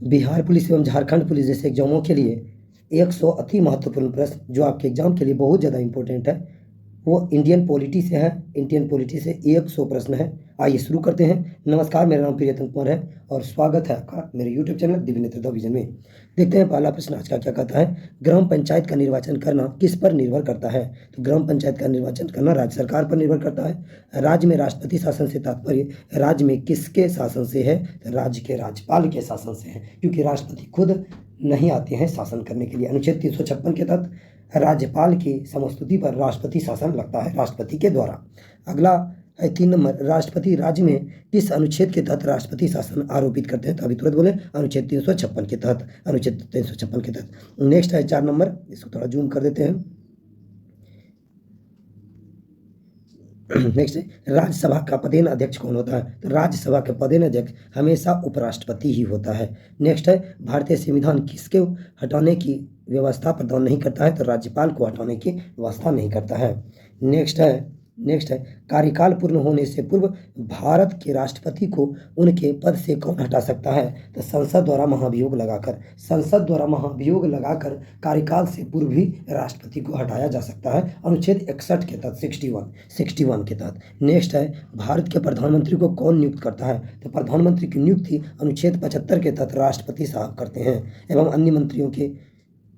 Bihar police एवं Jharkhand police जैसे एग्जामों के लिए 100 अति महत्वपूर्ण प्रश्न जो आपके एग्जाम के लिए बहुत ज़्यादा इंपॉर्टेंट है, वो इंडियन पॉलिटी से है। इंडियन पॉलिटी से 100 प्रश्न है। आइए शुरू करते हैं। नमस्कार, मेरा नाम प्रियतम कुमार है और स्वागत है आपका मेरे यूट्यूब चैनल दिव्य नेत्रता विजन में। देखते हैं पहला प्रश्न आज का क्या कहता है। ग्राम पंचायत का निर्वाचन करना किस पर निर्भर करता है? तो ग्राम पंचायत का निर्वाचन करना राज्य सरकार पर निर्भर करता है। राज्य में राष्ट्रपति शासन से तात्पर्य राज्य में किसके शासन से है? तो राज्य के राज्यपाल के शासन से है, क्योंकि राष्ट्रपति खुद नहीं आते हैं शासन करने के लिए। अनुच्छेद 356 के तहत राज्यपाल की समस्तुति पर राष्ट्रपति शासन लगता है राष्ट्रपति के द्वारा। अगला है 3 नंबर, राष्ट्रपति राज्य में किस अनुच्छेद के तहत राष्ट्रपति शासन आरोपित करते हैं? तो अभी तुरंत बोले अनुच्छेद 356 के तहत। अनुच्छेद 356 के तहत। नेक्स्ट है 4 नंबर, इसको थोड़ा जूम कर देते हैं। नेक्स्ट है, राज्यसभा का पदेन अध्यक्ष कौन होता है? तो राज्यसभा का पदेन अध्यक्ष हमेशा उपराष्ट्रपति ही होता है। नेक्स्ट है, भारतीय संविधान किसके हटाने की व्यवस्था प्रदान नहीं करता है? तो राज्यपाल को हटाने की व्यवस्था नहीं करता है। नेक्स्ट है, कार्यकाल पूर्ण होने से पूर्व भारत के राष्ट्रपति को उनके पद से कौन हटा सकता है? तो संसद द्वारा महाभियोग लगाकर। संसद द्वारा महाभियोग लगाकर कार्यकाल से पूर्व भी राष्ट्रपति को हटाया जा सकता है, अनुच्छेद 61 के तहत, 61 के तहत। नेक्स्ट है, भारत के प्रधानमंत्री को कौन नियुक्त करता है? तो प्रधानमंत्री की नियुक्ति अनुच्छेद 75 के तहत राष्ट्रपति साहब करते हैं, एवं अन्य मंत्रियों की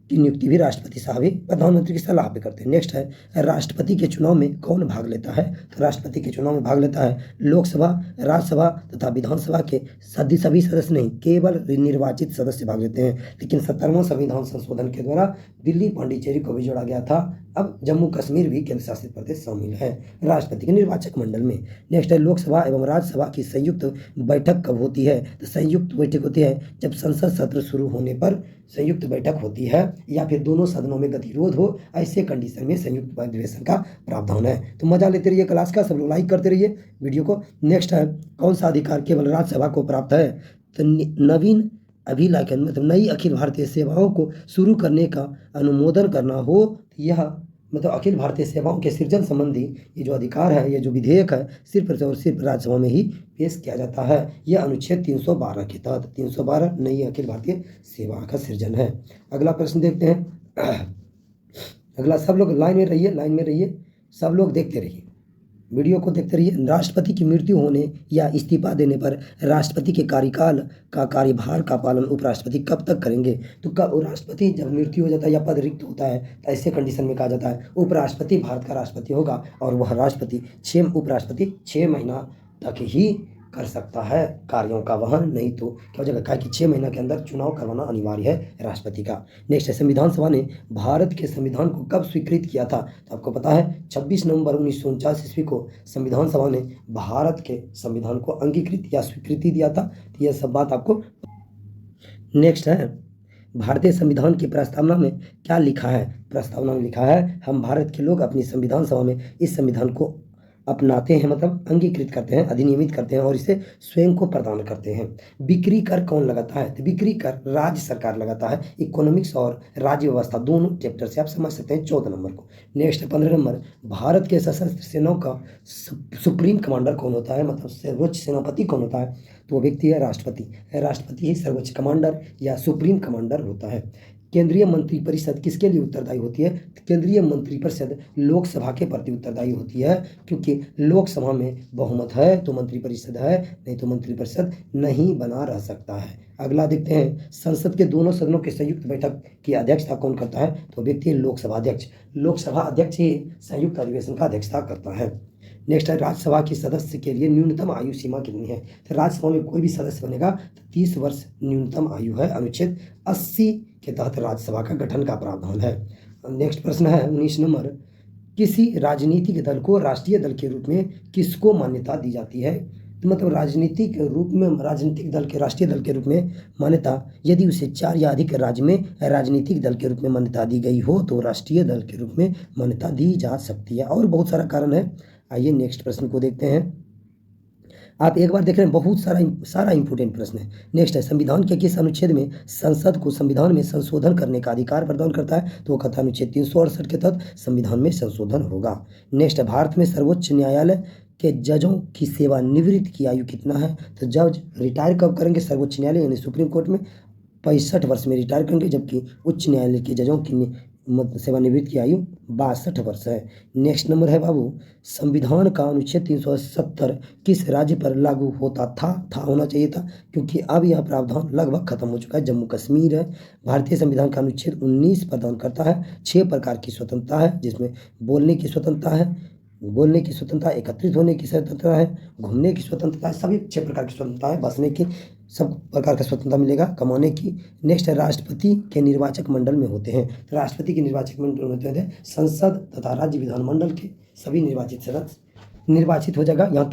नियुक्ति भी राष्ट्रपति साहब ही प्रधानमंत्री की सलाह पे करते हैं। नेक्स्ट है, राष्ट्रपति के चुनाव में कौन भाग लेता है? तो राष्ट्रपति के चुनाव में भाग लेता है लोकसभा, राज्यसभा तथा विधानसभा के सभी सदस्य नहीं, केवल निर्वाचित सदस्य भाग लेते हैं। लेकिन 17वां संविधान संशोधन के द्वारा दिल्ली पांडिचेरी को भी जोड़ा गया था। अब जम्मू कश्मीर भी केंद्र शासित प्रदेश शामिल है राष्ट्रपति के निर्वाचक मंडल में। नेक्स्ट है, लोकसभा एवं राज्यसभा की संयुक्त बैठक कब होती है? तो संयुक्त बैठक होती है जब संसद सत्र शुरू होने पर संयुक्त बैठक होती है, या फिर दोनों सदनों में गतिरोध हो, ऐसे कंडीशन में संयुक्त अधिवेशन का प्रावधान है। तो मजा लेते रहिए क्लास का, सब लोग लाइक करते रहिए वीडियो को। नेक्स्ट है, कौन सा अधिकार केवल राज्यसभा को प्राप्त है? तो नवीन अभिलेखन मतलब नई अखिल भारतीय सेवाओं को शुरू करने का अनुमोदन करना हो, यह मतलब अखिल भारतीय सेवाओं के सृजन संबंधी ये जो अधिकार है, ये जो विधेयक है, सिर्फ और सिर्फ राज्यसभा में ही पेश किया जाता है। यह अनुच्छेद 312 के तहत, 312 नई अखिल भारतीय सेवा का सृजन है। अगला प्रश्न देखते हैं। अगला, सब लोग लाइन में रहिए, सब लोग देखते रहिए, वीडियो को देखते रहिए। राष्ट्रपति की मृत्यु होने या इस्तीफा देने पर राष्ट्रपति के कार्यकाल का कार्यभार का पालन उपराष्ट्रपति कब तक करेंगे? तो कब राष्ट्रपति जब मृत्यु हो जाता है या पद रिक्त होता है, तो ऐसे कंडीशन में कहा जाता है उपराष्ट्रपति भारत का राष्ट्रपति होगा, और वह उपराष्ट्रपति 6 महीना तक ही कर सकता है कार्यों का वहन, नहीं तो क्या हो जाएगा, कहा कि 6 महीना के अंदर चुनाव करवाना अनिवार्य है राष्ट्रपति का। नेक्स्ट है, संविधान सभा ने भारत के संविधान को कब स्वीकृत किया था? तो आपको पता है 26 नवंबर 1949 ईस्वी को संविधान सभा ने भारत के संविधान को अंगीकृत या स्वीकृति दिया था। तो यह सब बात आपको। नेक्स्ट है, भारतीय संविधान की प्रस्तावना में क्या लिखा है? प्रस्तावना में लिखा है, हम भारत के लोग अपनी संविधान सभा में इस संविधान को अपनाते हैं, मतलब अंगीकृत करते हैं, अधिनियमित करते हैं और इसे स्वयं को प्रदान करते हैं। बिक्री कर कौन लगाता है? तो बिक्री कर राज्य सरकार लगाता है। इकोनॉमिक्स और राज्य व्यवस्था दोनों चैप्टर से आप समझ सकते हैं 14 नंबर को। नेक्स्ट है 15 नंबर, भारत के सशस्त्र सेनाओं का सुप्रीम कमांडर कौन होता है, मतलब सर्वोच्च सेनापति कौन होता है? तो वो व्यक्ति है राष्ट्रपति। राष्ट्रपति ही सर्वोच्च कमांडर या सुप्रीम कमांडर होता है। केंद्रीय मंत्रिपरिषद किसके लिए उत्तरदायी होती है? केंद्रीय मंत्रिपरिषद लोकसभा के प्रति उत्तरदायी होती है, क्योंकि लोकसभा में बहुमत है तो मंत्रिपरिषद है, नहीं तो मंत्रिपरिषद नहीं बना रह सकता है। अगला देखते हैं, संसद के दोनों सदनों की संयुक्त बैठक की अध्यक्षता कौन करता है? तो व्यक्ति है लोकसभा अध्यक्ष। लोकसभा अध्यक्ष ही संयुक्त अधिवेशन का अध्यक्षता करता है। नेक्स्ट है, राज्यसभा के सदस्य के लिए न्यूनतम आयु सीमा कितनी है? तो राज्यसभा में कोई भी सदस्य बनेगा तो 30 वर्ष न्यूनतम आयु है, अनुच्छेद 80 के तहत राज्यसभा का गठन का प्रावधान है। नेक्स्ट प्रश्न है 19 नंबर, किसी राजनीतिक दल को राष्ट्रीय दल के रूप में किसको मान्यता दी जाती है? तो मतलब राजनीतिक रूप में राजनीतिक दल के राष्ट्रीय दल के रूप में मान्यता यदि उसे 4 या अधिक राज्य में राजनीतिक दल के रूप में मान्यता दी गई हो तो राष्ट्रीय दल के रूप में मान्यता दी जा सकती है, और बहुत सारा कारण है। आइए नेक्स्ट प्रश्न को देखते हैं। आप एक बार देख रहे हैं, बहुत सारा इंपोर्टेंट प्रश्न है। नेक्स्ट है, संविधान के किस अनुच्छेद में संसद को संविधान में संशोधन करने का अधिकार प्रदान करता है? तो वो कहता है अनुच्छेद 368 के तहत संविधान में संशोधन होगा। नेक्स्ट है, भारत में सर्वोच्च न्यायालय के जजों की सेवानिवृत्ति की आयु कितना है? तो जज रिटायर कब करेंगे सर्वोच्च न्यायालय यानी सुप्रीम कोर्ट में? 65 वर्ष में रिटायर करेंगे, जबकि उच्च न्यायालय के जजों की सेवानिवृत्ति की आयु 62 वर्ष है। नेक्स्ट नंबर है बाबू, संविधान का अनुच्छेद 370 किस राज्य पर लागू होता था होना चाहिए था, क्योंकि अब यह प्रावधान लगभग खत्म हो चुका है। जम्मू कश्मीर है। भारतीय संविधान का अनुच्छेद 19 प्रदान करता है 6 प्रकार की स्वतंत्रता है, जिसमें बोलने की स्वतंत्रता है, एकत्रित होने की स्वतंत्रता है, घूमने की स्वतंत्रता है, सभी 6 प्रकार की स्वतंत्रता है, बसने की सब प्रकार का स्वतंत्रता मिलेगा, कमाने की। नेक्स्ट है, राष्ट्रपति के निर्वाचक मंडल में होते हैं। तो राष्ट्रपति के निर्वाचक मंडल में होते हैं संसद तथा राज्य विधानमंडल के सभी निर्वाचित सदस्य निर्वाचित हो जाएगा। यहाँ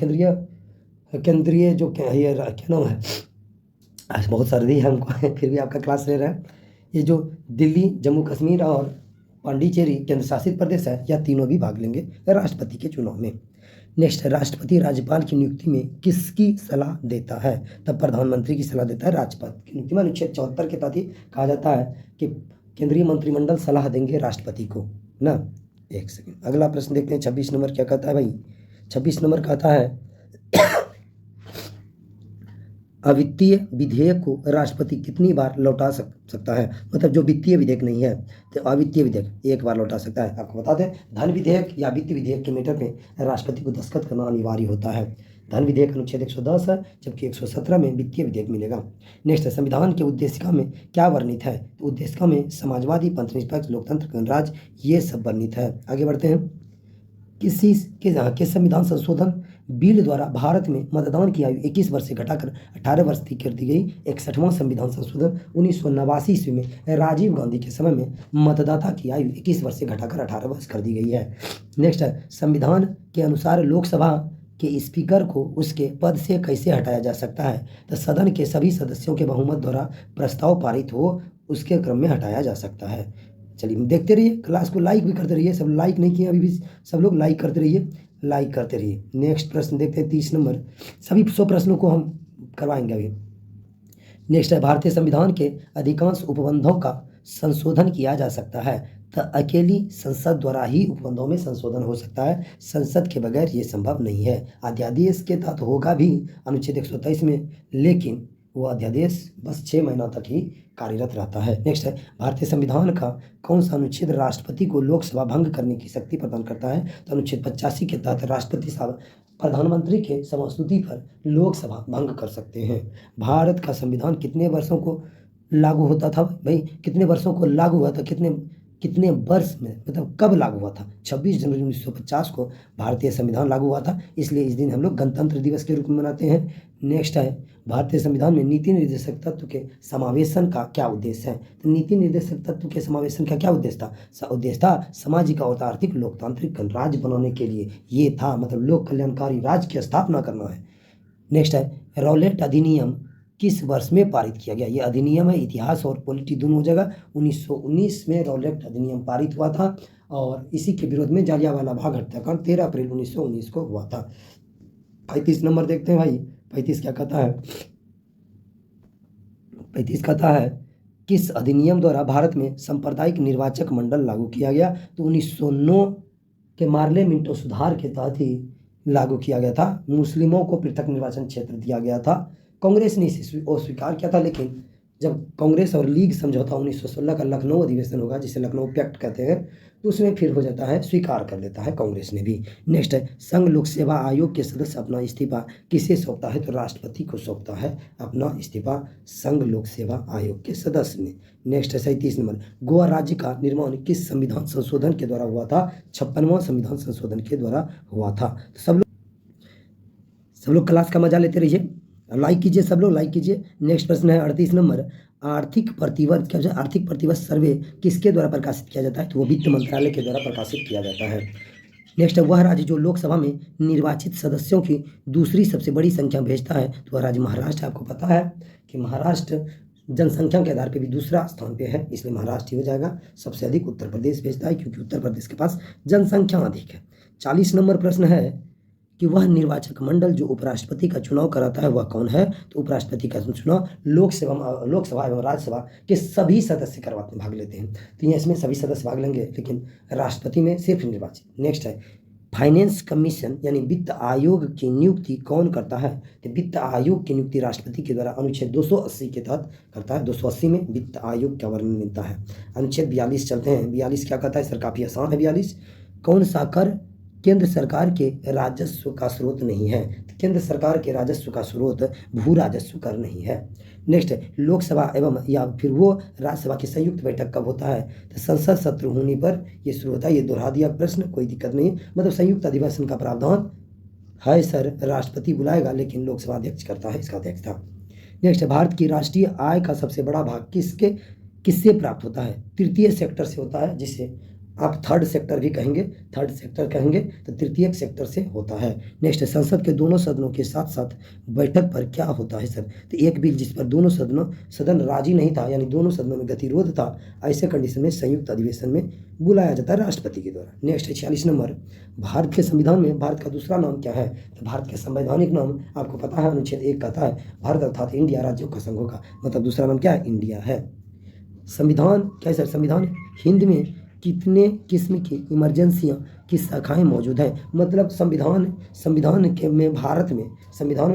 केंद्रीय जो ये क्या नाम है, आज बहुत सर्दी है हमको फिर भी आपका क्लास ले रहे हैं। ये जो दिल्ली, जम्मू कश्मीर और पांडिचेरी केंद्र शासित प्रदेश है, यह तीनों भी भाग लेंगे राष्ट्रपति के चुनाव में। नेक्स्ट है, राष्ट्रपति राज्यपाल की नियुक्ति में किसकी सलाह देता है? तब प्रधानमंत्री की सलाह देता है राष्ट्रपति की नियुक्ति में। अनुच्छेद 74 के तहत ही कहा जाता है कि केंद्रीय मंत्रिमंडल सलाह देंगे राष्ट्रपति को ना। एक सेकंड, अगला प्रश्न देखते हैं। 26 नंबर क्या कहता है भाई? 26 नंबर कहता है अवित्तीय विधेयक को राष्ट्रपति कितनी बार लौटा सकता है? मतलब जो वित्तीय विधेयक नहीं है तो अवित्तीय विधेयक एक बार लौटा सकता है। आपको बता दें, धन विधेयक या वित्तीय विधेयक के मैटर में राष्ट्रपति को दस्तखत करना अनिवार्य होता है। धन विधेयक अनुच्छेद 110 है, जबकि 117 में वित्तीय विधेयक मिलेगा। नेक्स्ट है, संविधान के उद्देशिका में क्या वर्णित है? तो उद्देशिका में समाजवादी, पंथनिरपेक्ष, लोकतंत्र, गणराज्य, ये सब वर्णित है। आगे बढ़ते हैं। किस संविधान संशोधन बिल द्वारा भारत में मतदान की आयु 21 वर्ष से घटाकर 18 वर्ष तक कर दी गई? 61वां संविधान संशोधन 1989 ईस्वी में राजीव गांधी के समय में मतदाता की आयु 21 वर्ष से घटाकर 18 वर्ष कर दी गई है। नेक्स्ट है, संविधान के अनुसार लोकसभा के स्पीकर को उसके पद से कैसे हटाया जा सकता है? तो सदन के सभी सदस्यों के बहुमत द्वारा प्रस्ताव पारित हो उसके क्रम में हटाया जा सकता है। चलिए देखते रहिए, क्लास को लाइक भी करते रहिए। सब लाइक नहीं किए अभी भी, सब लोग लाइक करते रहिए। नेक्स्ट प्रश्न देखते हैं 30 नंबर। सभी 100 प्रश्नों को हम करवाएंगे अभी। नेक्स्ट है, भारतीय संविधान के अधिकांश उपबंधों का संशोधन किया जा सकता है। तो अकेली संसद द्वारा ही उपबंधों में संशोधन हो सकता है, संसद के बगैर ये संभव नहीं है। अध्यादेश के तहत होगा भी अनुच्छेद 123 में, लेकिन वो अध्यादेश बस 6 महीना तक ही कार्यरत रहता है। नेक्स्ट है, भारतीय संविधान का कौन सा अनुच्छेद राष्ट्रपति को लोकसभा भंग करने की शक्ति प्रदान करता है? तो अनुच्छेद 85 के तहत राष्ट्रपति साहब प्रधानमंत्री के समस्तुति पर लोकसभा भंग कर सकते हैं। भारत का संविधान कितने वर्षों को लागू होता था भाई? कितने वर्षों को लागू हुआ था? कितने वर्ष में, मतलब कब लागू हुआ था? 26 जनवरी 1950 को भारतीय संविधान लागू हुआ था, इसलिए इस दिन हम लोग गणतंत्र दिवस के रूप में मनाते हैं। नेक्स्ट है, भारतीय संविधान में नीति निर्देशक तत्व के समावेशन का क्या उद्देश्य है? तो नीति निर्देशक तत्व के समावेशन का क्या उद्देश्य था? उद्देश्य था सामाजिक और आर्थिक लोकतांत्रिक गणराज्य बनाने के लिए ये था, मतलब लोक कल्याणकारी राज्य की स्थापना करना है। नेक्स्ट है, रौलेट अधिनियम किस वर्ष में पारित किया गया? ये अधिनियम है, इतिहास और पॉलिटी दोनों हो जाएगा। 1919 में रौलेट अधिनियम पारित हुआ था और इसी के विरोध में जालियांवाला बाग हत्याकांड 13 अप्रैल 1919 को हुआ था। 35 नंबर देखते हैं भाई। 35 क्या कहता है? 35 कहता है किस अधिनियम द्वारा भारत में सांप्रदायिक निर्वाचक मंडल लागू किया गया? तो 1909 के मार्ले मिंटो सुधार के तहत ही लागू किया गया था। मुस्लिमों को पृथक निर्वाचन क्षेत्र दिया गया था। कांग्रेस ने इसे अस्वीकार किया था, लेकिन जब कांग्रेस और लीग समझौता 1916 का लखनऊ अधिवेशन होगा, जिसे लखनऊ पैक्ट कहते हैं, तो उसमें फिर हो जाता है, स्वीकार कर लेता है कांग्रेस ने भी। नेक्स्ट है, संघ लोक सेवा आयोग के सदस्य अपना इस्तीफा किसे सौंपता है? तो राष्ट्रपति को सौंपता है अपना इस्तीफा संघ लोक सेवा आयोग के सदस्य ने। नेक्स्ट है 37 नंबर, गोवा राज्य का निर्माण किस संविधान संशोधन के द्वारा हुआ था? 56वां संविधान संशोधन के द्वारा हुआ था। तो सब लोग क्लास का मजा लेते रहिए, लाइक कीजिए, सब लोग लाइक कीजिए। नेक्स्ट प्रश्न है 38 नंबर, आर्थिक प्रतिवर्ष सर्वे किसके द्वारा प्रकाशित किया जाता है? तो वो वित्त मंत्रालय के द्वारा प्रकाशित किया जाता है। नेक्स्ट है, वह राज्य जो लोकसभा में निर्वाचित सदस्यों की दूसरी सबसे बड़ी संख्या भेजता है, तो वह राज्य महाराष्ट्र। आपको पता है कि महाराष्ट्र जनसंख्या के आधार पर भी दूसरा स्थान पे है, इसलिए महाराष्ट्र हो जाएगा। सबसे अधिक उत्तर प्रदेश भेजता है, क्योंकि उत्तर प्रदेश के पास जनसंख्या अधिक है। 40 नंबर प्रश्न है कि वह निर्वाचक मंडल जो उपराष्ट्रपति का चुनाव कराता है वह कौन है? तो उपराष्ट्रपति का चुनाव लोकसभा एवं राज्यसभा के सभी सदस्य करवाते भाग लेते हैं। तो ये इसमें सभी सदस्य भाग लेंगे, लेकिन राष्ट्रपति में सिर्फ निर्वाचित। नेक्स्ट है, फाइनेंस कमीशन यानी वित्त आयोग की नियुक्ति कौन करता है? तो वित्त आयोग की नियुक्ति राष्ट्रपति के द्वारा अनुच्छेद 280 के तहत करता है। 280 में वित्त आयोग का वर्णन मिलता है। अनुच्छेद 42 चलते हैं। 42 क्या कहता है सर? काफ़ी आसान है 42। कौन सा कर केंद्र सरकार के राजस्व का स्रोत नहीं है? तो केंद्र सरकार के राजस्व का स्रोत भू राजस्व कर नहीं है। नेक्स्ट, लोकसभा एवं या फिर वो राज्यसभा की संयुक्त बैठक कब होता है? तो संसद सत्र होने पर ये शुरू होता है। ये दोहरा दिया प्रश्न, कोई दिक्कत नहीं, मतलब संयुक्त अधिवेशन का प्रावधान है सर। राष्ट्रपति बुलाएगा लेकिन लोकसभा अध्यक्ष करता है इसका अध्यक्षता। नेक्स्ट, भारत की राष्ट्रीय आय का सबसे बड़ा भाग किससे प्राप्त होता है? तृतीय सेक्टर से होता है, जिसे आप थर्ड सेक्टर भी कहेंगे, थर्ड सेक्टर कहेंगे तो तृतीय सेक्टर से होता है। नेक्स्ट, संसद के दोनों सदनों के साथ साथ बैठक पर क्या होता है सर? तो एक बिल जिस पर दोनों सदन राजी नहीं था, यानी दोनों सदनों में गतिरोध था, ऐसे कंडीशन में संयुक्त अधिवेशन में बुलाया जाता है राष्ट्रपति के द्वारा। नेक्स्ट, 46 नंबर, भारत के संविधान में भारत का दूसरा नाम क्या है? तो भारत का संवैधानिक नाम आपको पता है, अनुच्छेद 1 कहता है भारत अर्थात इंडिया राज्यों का संघ का, मतलब दूसरा नाम क्या है? इंडिया है। संविधान क्या है सर? संविधान हिंद में कितने किस्म की इमरजेंसियाँ की शाखाएं मौजूद हैं? मतलब संविधान में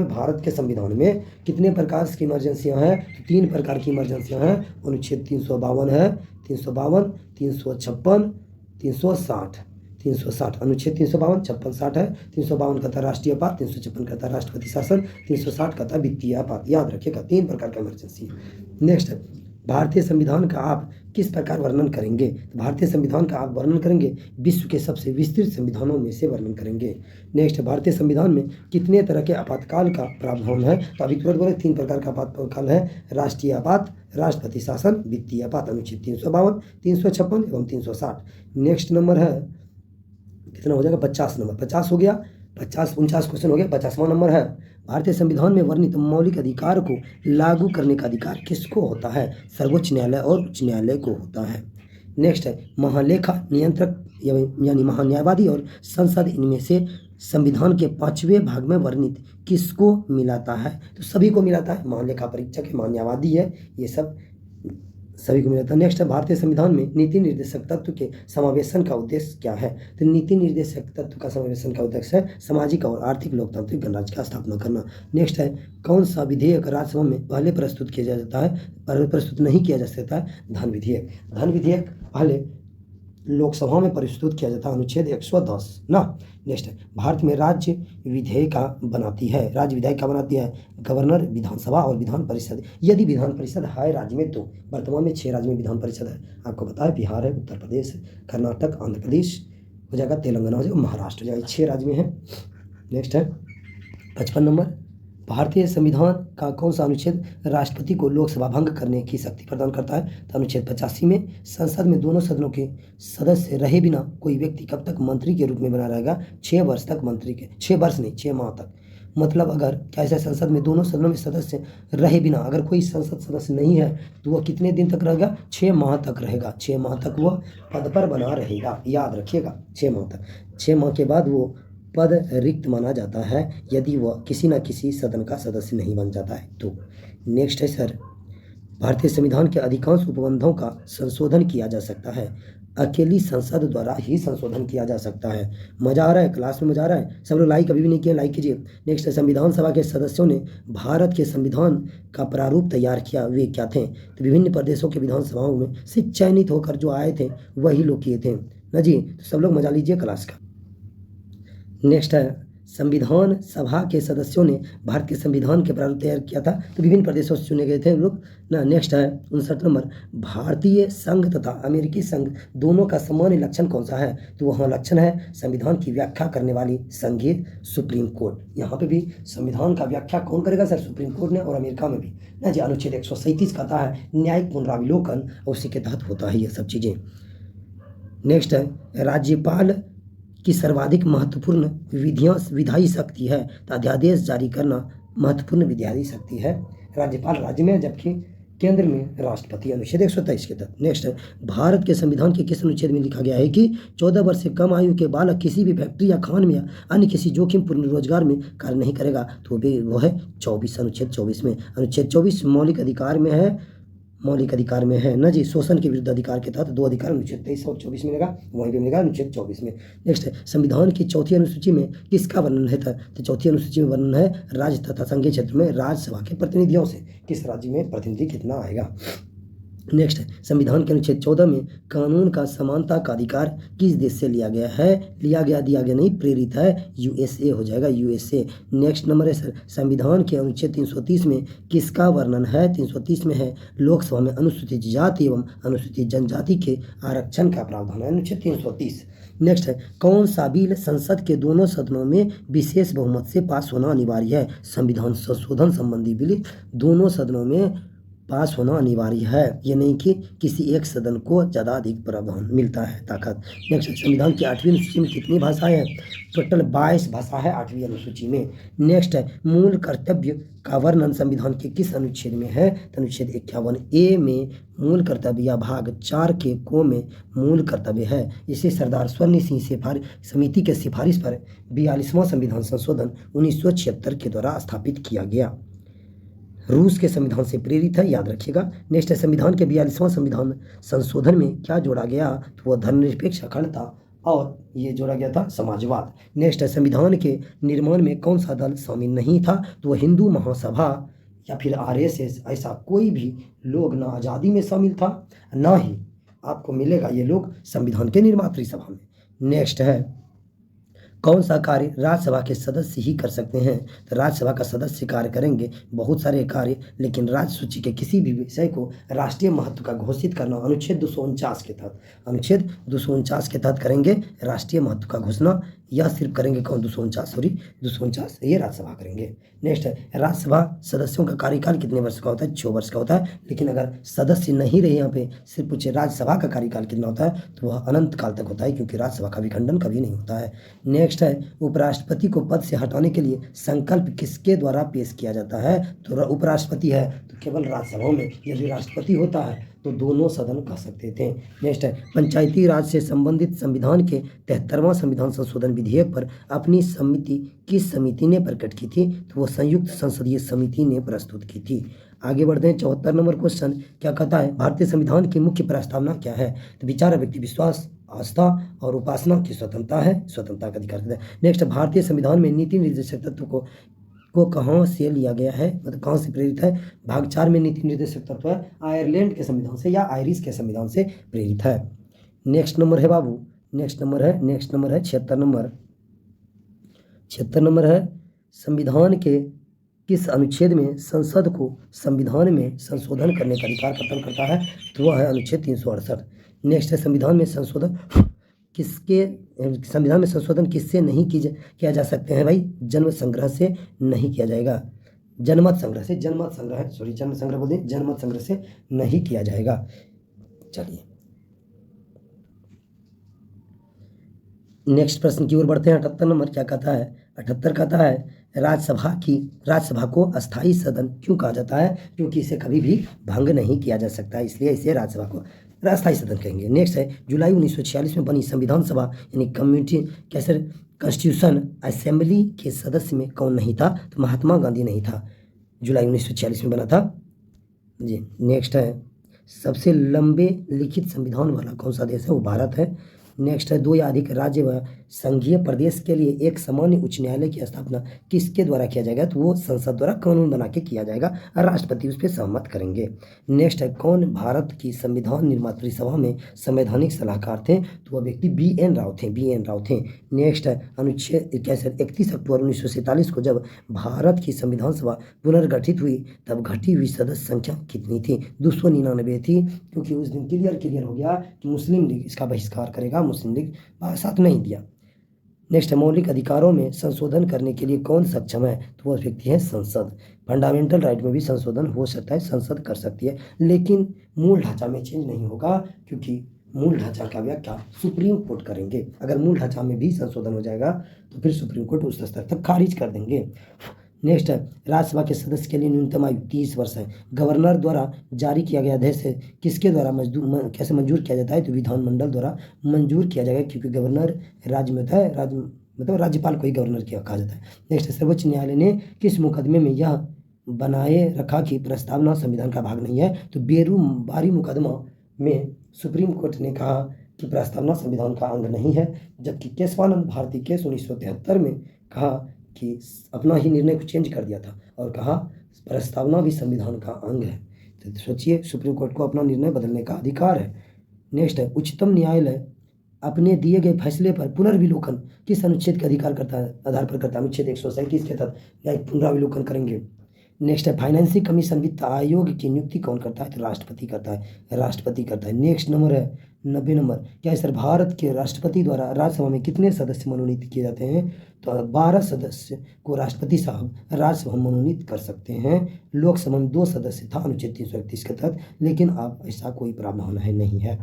भारत के संविधान में कितने प्रकार की इमरजेंसियाँ हैं? तो 3 प्रकार की इमरजेंसियाँ हैं। अनुच्छेद 352 है, 352, 356, 360। 360 अनुच्छेद 352, 56, 60 है। 352 कहता है राष्ट्रीय आपात, 356 कहता है राष्ट्रपति शासन, 360 कहता है वित्तीय आपात। याद रखिएगा 3 प्रकार का इमरजेंसी। नेक्स्ट, भारतीय संविधान का आप किस प्रकार वर्णन करेंगे? तो भारतीय संविधान का आप वर्णन करेंगे विश्व के सबसे विस्तृत संविधानों में से वर्णन करेंगे। नेक्स्ट, भारतीय संविधान में कितने तरह के आपातकाल का प्रावधान है? तो अभी तुरंत बोले 3 प्रकार का आपातकाल है, राष्ट्रीय आपात, राष्ट्रपति शासन, वित्तीय आपात। अनुच्छेद 352, 356 एवं 360। नेक्स्ट नंबर है कितना हो जाएगा? 50 नंबर। 50 हो गया, 49 क्वेश्चन हो गया। 50वां नंबर है भारतीय संविधान में वर्णित मौलिक अधिकार को लागू करने का अधिकार किसको होता है? सर्वोच्च न्यायालय और उच्च न्यायालय को होता है। नेक्स्ट है महालेखा नियंत्रक यानी महान्यायवादी और संसद, इनमें से संविधान के 5वें भाग में वर्णित किसको मिलाता है? तो सभी को मिलाता है। महालेखा परीक्षक है, महान्यायवादी है, ये सब सभी को मिलाता है। नेक्स्ट है भारतीय संविधान में नीति निर्देशक तत्व के समावेशन का उद्देश्य क्या है? तो नीति निर्देशक तत्व का समावेशन का उद्देश्य है सामाजिक और आर्थिक लोकतांत्रिक गणराज्य का स्थापना करना। नेक्स्ट है कौन सा विधेयक राज्यसभा में पहले प्रस्तुत किया जाता है, पहले प्रस्तुत नहीं किया जा सकता है? धन विधेयक। धन विधेयक पहले लोकसभा में प्रस्तुत किया जाता है, अनुच्छेद 110 ना। नेक्स्ट है भारत में राज्य विधेयिका बनाती है, राज्य विधायिका बनाती है गवर्नर, विधानसभा और विधान परिषद। यदि विधान परिषद है राज्य में, तो वर्तमान में 6 राज्य में विधान परिषद है, आपको पता है बिहार है, उत्तर प्रदेश है, कर्नाटक, आंध्र प्रदेश हो जाएगा, तेलंगाना हो जाएगा, महाराष्ट्र हो जाएगा, 6 राज्य में है। नेक्स्ट है 55 नंबर, भारतीय संविधान का कौन सा अनुच्छेद राष्ट्रपति को लोकसभा भंग करने की शक्ति प्रदान करता है? तो अनुच्छेद 85 में संसद में दोनों सदनों के सदस्य रहे बिना कोई व्यक्ति कब तक मंत्री के रूप में बना रहेगा? 6 वर्ष तक मंत्री के, 6 वर्ष नहीं 6 माह तक। मतलब अगर कैसे संसद में दोनों सदनों में सदस्य रहे बिना अगर कोई संसद सदस्य नहीं है तो वह कितने दिन तक रहेगा? 6 माह तक रहेगा। 6 माह तक वह पद पर बना रहेगा, याद रखिएगा 6 माह तक। 6 माह के बाद वो पद रिक्त माना जाता है यदि वह किसी न किसी सदन का सदस्य नहीं बन जाता है तो। नेक्स्ट है सर भारतीय संविधान के अधिकांश उपबंधों का संशोधन किया जा सकता है, अकेली संसद द्वारा ही संशोधन किया जा सकता है। मजा आ रहा है? क्लास में मजा आ रहा है? सब लोग लाइक अभी भी नहीं किया, लाइक कीजिए। नेक्स्ट है संविधान सभा के सदस्यों ने भारत के संविधान का प्रारूप तैयार किया, वे क्या थे? तो विभिन्न प्रदेशों के विधानसभाओं में से चयनित होकर जो आए थे वही लोग किए थे ना जी। तो सब लोग मजा लीजिए क्लास का। नेक्स्ट है संविधान सभा के सदस्यों ने भारत के संविधान के प्रारूप तैयार किया था, तो विभिन्न प्रदेशों से चुने गए थे लोग ना। नेक्स्ट है 59 नंबर, भारतीय संघ तथा अमेरिकी संघ दोनों का सामान्य लक्षण कौन सा है? तो वहाँ लक्षण है संविधान की व्याख्या करने वाली संघीय सुप्रीम कोर्ट। यहाँ पे भी संविधान का व्याख्या कौन करेगा सर? सुप्रीम कोर्ट ने, और अमेरिका में भी ना जी। अनुच्छेद 137 कहता है न्यायिक पुनराविलोकन, उसी के तहत होता है ये सब चीज़ें। नेक्स्ट है राज्यपाल की सर्वाधिक महत्वपूर्ण विधायी शक्ति है, तो अध्यादेश जारी करना महत्वपूर्ण विधायी शक्ति है राज्यपाल राज्य में, जबकि केंद्र में राष्ट्रपति, अनुच्छेद 123 के तहत। नेक्स्ट है भारत के संविधान के किस अनुच्छेद में लिखा गया है कि 14 वर्ष से कम आयु के बालक किसी भी फैक्ट्री या खान में या अन्य किसी जोखिमपूर्ण रोजगार में कार्य नहीं करेगा? तो वो है 24, अनुच्छेद 24 में। अनुच्छेद 24 मौलिक अधिकार में है, मौलिक अधिकार में है ना जी, शोषण के विरुद्ध अधिकार के तहत 2 अधिकार अनुच्छेद 23 और 24 में मिलेगा, वहीं पे मिलेगा अनुच्छेद 24 में। नेक्स्ट है, संविधान की चौथी अनुसूची में किसका वर्णन है? तो चौथी अनुसूची में वर्णन है राज्य तथा संघीय क्षेत्र में राज्यसभा के प्रतिनिधियों से, किस राज्य में प्रतिनिधि कितना आएगा। नेक्स्ट है, संविधान के अनुच्छेद 14 में कानून का समानता का अधिकार किस देश से लिया गया है? दिया गया नहीं, प्रेरित है, यूएसए हो जाएगा, यूएसए। नेक्स्ट नंबर है सर, संविधान के अनुच्छेद 330 में किसका वर्णन है? 330 में है लोकसभा में अनुसूचित जाति एवं अनुसूचित जनजाति के आरक्षण का प्रावधान है, अनुच्छेद 330। नेक्स्ट है, कौन सा बिल संसद के दोनों सदनों में विशेष बहुमत से पास होना अनिवार्य है? संविधान संशोधन संबंधी बिल दोनों सदनों में पास होना अनिवार्य है, ये नहीं कि किसी एक सदन को ज़्यादा अधिक प्रावधान मिलता है ताकत। नेक्स्ट, संविधान की 8वीं अनुसूची में कितनी भाषाएं हैं? टोटल 22 भाषा है 8वीं अनुसूची में। नेक्स्ट है, मूल कर्तव्य का वर्णन संविधान के किस अनुच्छेद में है? तो अनुच्छेद 51A में मूल कर्तव्य या भाग 4 के को में मूल कर्तव्य है। इसे सरदार स्वर्ण सिंह समिति के सिफारिश पर 42वां संविधान संशोधन 1976 के द्वारा स्थापित किया गया। रूस के संविधान से प्रेरित है, याद रखिएगा। नेक्स्ट है, संविधान के 42वां संविधान संशोधन में क्या जोड़ा गया? तो वह धर्मनिरपेक्ष अखंडता और ये जोड़ा गया था समाजवाद। नेक्स्ट है, संविधान के निर्माण में कौन सा दल शामिल नहीं था? तो वह हिंदू महासभा या फिर आरएसएस, ऐसा कोई भी लोग ना आज़ादी में शामिल था, ना ही आपको मिलेगा ये लोग संविधान के निर्मात्री सभा में। नेक्स्ट है, कौन सा कार्य राज्यसभा के सदस्य ही कर सकते हैं? तो राज्यसभा का सदस्य कार्य करेंगे बहुत सारे कार्य, लेकिन राज्य सूची के किसी भी विषय को राष्ट्रीय महत्व का घोषित करना अनुच्छेद 249 के तहत, अनुच्छेद 249 के तहत करेंगे राष्ट्रीय महत्व का घोषणा। यह सिर्फ करेंगे कौन? 249 ये राज्यसभा करेंगे। नेक्स्ट है, राज्यसभा सदस्यों का कार्यकाल कितने वर्ष का होता है? 6 वर्ष का होता है, लेकिन अगर सदस्य नहीं रहे यहाँ पे, सिर्फ पूछे राज्यसभा का कार्यकाल कितना होता है, तो वह अनंत काल तक होता है, क्योंकि राज्यसभा का विखंडन कभी नहीं होता है। नेक्स्ट है, उपराष्ट्रपति को पद से हटाने के लिए संकल्प किसके द्वारा पेश किया जाता है? तो उपराष्ट्रपति है तो केवल राज्यसभा में, यदि राष्ट्रपति होता है तो दोनों सदन कह सकते थे। नेक्स्ट है, पंचायती राज से संबंधित संविधान के 73वां संविधान संशोधन विधेयक पर अपनी समिति किस समिति ने प्रकट की थी? तो वो संयुक्त संसदीय समिति ने प्रस्तुत की थी। आगे बढ़ते हैं, 74 नंबर क्वेश्चन क्या कहता है? भारतीय संविधान की मुख्य प्रस्तावना क्या है? तो विचार, व्यक्ति विश्वास, आस्था और उपासना की स्वतंत्रता है, स्वतंत्रता का अधिकार है। नेक्स्ट, भारतीय संविधान में नीति निर्देशक तत्व को कहाँ से लिया गया है? मतलब कहाँ से प्रेरित है? भाग 4 में नीति निर्देशक तत्व है आयरलैंड के संविधान से या आयरिश के संविधान से प्रेरित है। नेक्स्ट नंबर है बाबू, नेक्स्ट नंबर है 76 नंबर। 76 नंबर है, संविधान के किस अनुच्छेद में संसद को संविधान में संशोधन करने का अधिकार प्रदान करता है? तो वह है अनुच्छेद 368। नेक्स्ट है, संविधान में संशोधन किससे नहीं किया जा सकते हैं भाई? जन्म संग्रह से नहीं किया जाएगा, जनमत संग्रह से नहीं किया जाएगा। चलिए नेक्स्ट प्रश्न की ओर बढ़ते हैं। 78 नंबर क्या कहता है? 78 कहता है, राज्यसभा को अस्थायी सदन क्यों कहा जाता है? क्योंकि इसे कभी भी भंग नहीं किया जा सकता, इसलिए इसे राज्यसभा को अस्थायी सदन कहेंगे। नेक्स्ट है, जुलाई 1946 में बनी संविधान सभा यानी कॉन्स्टिट्यूशन असेंबली के सदस्य में कौन नहीं था? तो महात्मा गांधी नहीं था, जुलाई 1946 में बना था जी। नेक्स्ट है, सबसे लंबे लिखित संविधान वाला कौन सा देश है? वो भारत है। नेक्स्ट है, 2 या अधिक राज्य व संघीय प्रदेश के लिए एक सामान्य उच्च न्यायालय की स्थापना किसके द्वारा किया जाएगा? तो वो संसद द्वारा कानून बना के किया जाएगा और राष्ट्रपति उस पर सहमत करेंगे। नेक्स्ट है, कौन भारत की संविधान निर्मात्री सभा में संवैधानिक सलाहकार थे? तो वह व्यक्ति BN राव थे। नेक्स्ट है, अनुच्छेद 31 अक्टूबर 1947 को जब भारत की संविधान सभा पुनर्गठित हुई तब घटी हुई सदस्य संख्या कितनी थी? 299 थी, क्योंकि उस दिन क्लियर हो गया कि मुस्लिम लीग इसका बहिष्कार करेगा, मुस्लिम लीग साथ नहीं दिया। नेक्स्ट है, मौलिक अधिकारों में संशोधन करने के लिए कौन सक्षम है? तो वह व्यक्ति है संसद। फंडामेंटल राइट में भी संशोधन हो सकता है, संसद कर सकती है, लेकिन मूल ढांचा में चेंज नहीं होगा, क्योंकि मूल ढांचा का व्याख्या सुप्रीम कोर्ट करेंगे। अगर मूल ढांचा में भी संशोधन हो जाएगा तो फिर सुप्रीम कोर्ट उस स्तर तक खारिज कर देंगे। नेक्स्ट है, राज्यसभा के सदस्य के लिए न्यूनतम आयु 30 वर्ष है। गवर्नर द्वारा जारी किया गया अध्यादेश किसके द्वारा कैसे मंजूर किया जाता है? तो विधानमंडल द्वारा मंजूर किया जाएगा, क्योंकि गवर्नर राज्य में होता है, मतलब राज्यपाल को ही गवर्नर कहा जाता है। नेक्स्ट है, सर्वोच्च न्यायालय ने किस मुकदमे में यह बनाए रखा कि प्रस्तावना संविधान का भाग नहीं है। तो बारी मुकदमा में सुप्रीम कोर्ट ने कहा कि प्रस्तावना संविधान का अंग नहीं है, जबकि केशवानंद भारती केस 1973 में कहा कि अपना ही निर्णय को चेंज कर दिया था और कहा प्रस्तावना भी संविधान का अंग है। तो सोचिए, सुप्रीम कोर्ट को अपना निर्णय बदलने का अधिकार है। नेक्स्ट है, उच्चतम न्यायालय अपने दिए गए फैसले पर पुनर्विलोकन किस अनुच्छेद के अधिकार करता है, आधार पर करता है? अनुच्छेद 137 के तहत न्यायिक पुनराविलोकन करेंगे। नेक्स्ट है, फाइनेंसिंग कमीशन वित्त आयोग की नियुक्ति कौन करता है? तो राष्ट्रपति करता है, राष्ट्रपति करता है। नेक्स्ट नंबर है 90 नंबर, क्या है सर, भारत के राष्ट्रपति द्वारा राज्यसभा में कितने सदस्य मनोनीत किए जाते हैं? तो 12 सदस्य को राष्ट्रपति साहब राज्यसभा मनोनीत कर सकते हैं। लोकसभा में 2 सदस्य था अनुच्छेद 331 के तहत, लेकिन अब ऐसा कोई प्रावधान है नहीं है।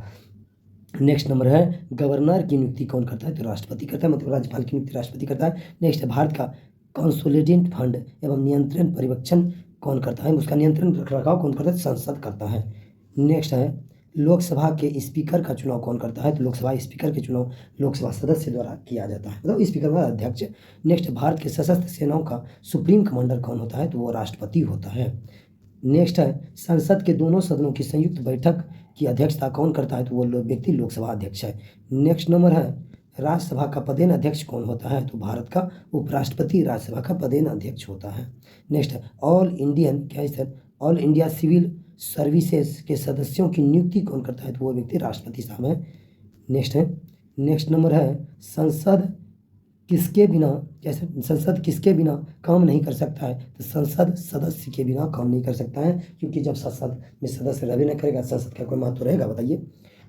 नेक्स्ट नंबर है, गवर्नर की नियुक्ति कौन करता है? तो राष्ट्रपति करता है, मतलब राज्यपाल की नियुक्ति राष्ट्रपति करता है। नेक्स्ट है, भारत का कंसोलिडेंट फंड एवं नियंत्रण पर्यवेक्षण कौन करता है? उसका नियंत्रण रखरखाव कौन करता है? संसद करता है। नेक्स्ट है, लोकसभा के स्पीकर का चुनाव कौन करता है? तो लोकसभा स्पीकर के चुनाव लोकसभा सदस्य द्वारा किया जाता है, मतलब स्पीकर का अध्यक्ष। नेक्स्ट, भारत के सशस्त्र सेनाओं का सुप्रीम कमांडर कौन होता है? तो वो राष्ट्रपति होता है। नेक्स्ट है, संसद के दोनों सदनों की संयुक्त बैठक की अध्यक्षता कौन करता है? तो वो व्यक्ति लोकसभा अध्यक्ष है। नेक्स्ट नंबर है, राज्यसभा का पदेन अध्यक्ष कौन होता है? तो भारत का उपराष्ट्रपति राज्यसभा का पदेन अध्यक्ष होता है। नेक्स्ट है, ऑल इंडिया सिविल सर्विसेज के सदस्यों की नियुक्ति कौन करता है? तो वो व्यक्ति राष्ट्रपति साहब है। नेक्स्ट नंबर है, संसद किसके बिना काम नहीं कर सकता है? तो संसद सदस्य के बिना काम नहीं कर सकता है, क्योंकि जब संसद में सदस्य रह भी नहीं करेगा, संसद का कोई महत्व रहेगा? बताइए।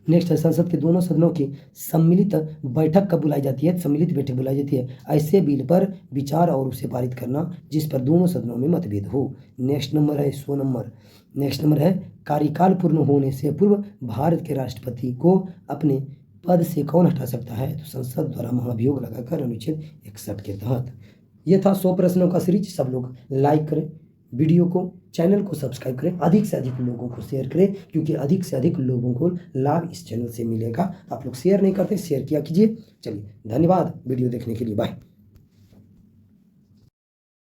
नेक्स्ट है, संसद के दोनों सदनों की सम्मिलित बैठक कब बुलाई जाती है? सम्मिलित बैठक बुलाई जाती है ऐसे बिल पर विचार और उसे पारित करना जिस पर दोनों सदनों में मतभेद हो। नेक्स्ट नंबर है 100 नंबर। नेक्स्ट नंबर है, कार्यकाल पूर्ण होने से पूर्व भारत के राष्ट्रपति को अपने पद से कौन हटा सकता है? तो संसद द्वारा महाभियोग लगाकर अनुच्छेद 61 के तहत। ये था 100 प्रश्नों का सीरीज। सब लोग लाइक करें वीडियो को, चैनल को सब्सक्राइब करें, अधिक से अधिक लोगों को शेयर करें, क्योंकि अधिक से अधिक लोगों को लाभ इस चैनल से मिलेगा। आप लोग शेयर नहीं करते, शेयर किया कीजिए। चलिए, धन्यवाद वीडियो देखने के लिए, बाय।